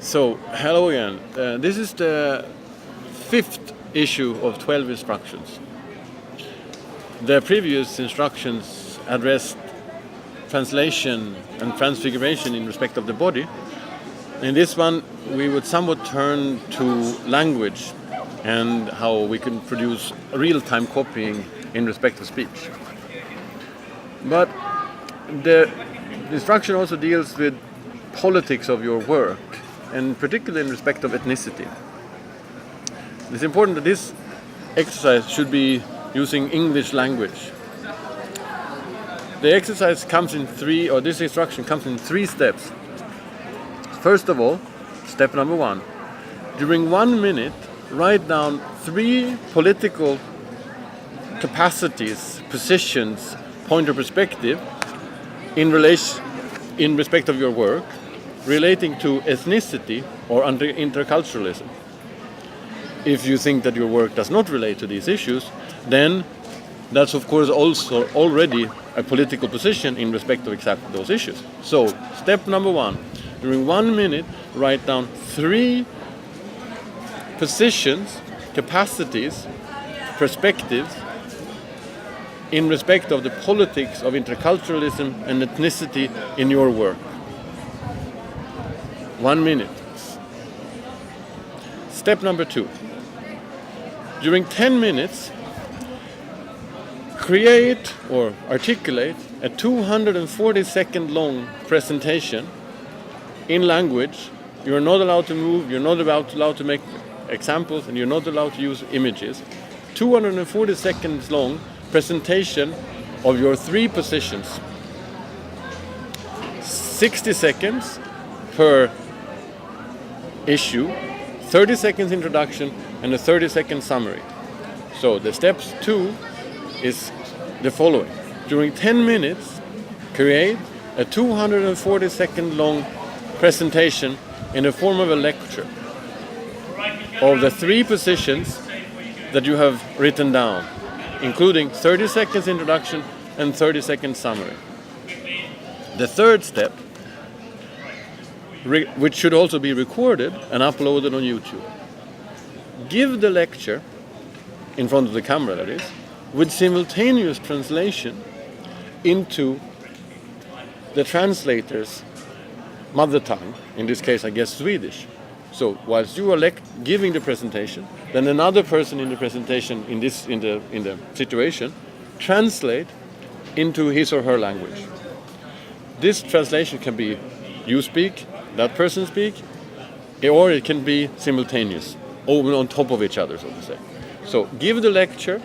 So, hello again. This is the fifth issue of 12 instructions. The previous instructions addressed translation and transfiguration in respect of the body. In this one, we would somewhat turn to language and how we can produce real-time copying in respect of speech. But the instruction also deals with politics of your work, and particularly in respect of ethnicity. It's important that this exercise should be using English language. The exercise comes in this instruction comes in three steps. First of all, step number 1. During 1 minute, write down 3 political capacities, positions, point of perspective in respect of your work, relating to ethnicity or interculturalism. If you think that your work does not relate to these issues, then that's of course also already a political position in respect of exactly those issues. So, step number 1, during 1 minute, write down 3 positions, capacities, perspectives in respect of the politics of interculturalism and ethnicity in your work. 1 minute. Step number 2. During 10 minutes, create or articulate a 240-second long presentation in language. You're not allowed to move, you're not allowed to make examples, and you're not allowed to use images. 240 seconds long presentation of your 3 positions. 60 seconds per issue, 30 seconds introduction, and a 30-second summary. So the steps 2 is the following. During 10 minutes, create a 240-second long presentation in the form of a lecture of the 3 positions that you have written down, including 30 seconds introduction and 30-second summary. The third step, which should also be recorded and uploaded on YouTube. Give the lecture, in front of the camera that is, with simultaneous translation into the translator's mother tongue, in this case I guess Swedish. So whilst you are giving the presentation, then another person in the presentation in the situation translate into his or her language. This translation can be you speak, that person speak, or it can be simultaneous, on top of each other, so to say. So give the lecture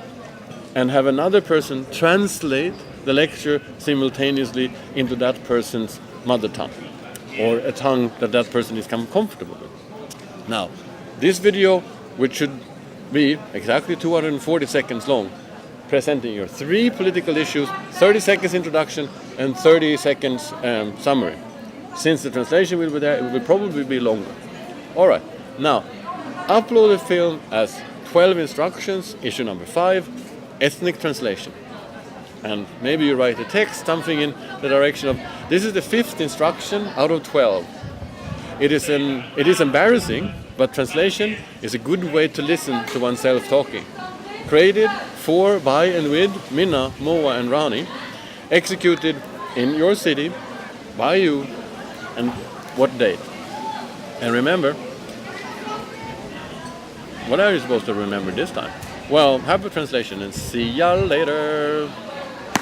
and have another person translate the lecture simultaneously into that person's mother tongue, or a tongue that that person is comfortable with. Now, this video, which should be exactly 240 seconds long, presenting your 3 political issues, 30 seconds introduction, and 30 seconds summary. Since the translation will be there, it will probably be longer. Alright, now, upload the film as 12 instructions, issue number 5, ethnic translation. And maybe you write a text, something in the direction of, this is the 5th instruction out of 12. It is embarrassing, but translation is a good way to listen to oneself talking. Created for, by, and with Minna, Moa, and Rani. Executed in your city, by you, and what date. And remember, what are you supposed to remember this time? Well, have a translation and see ya later.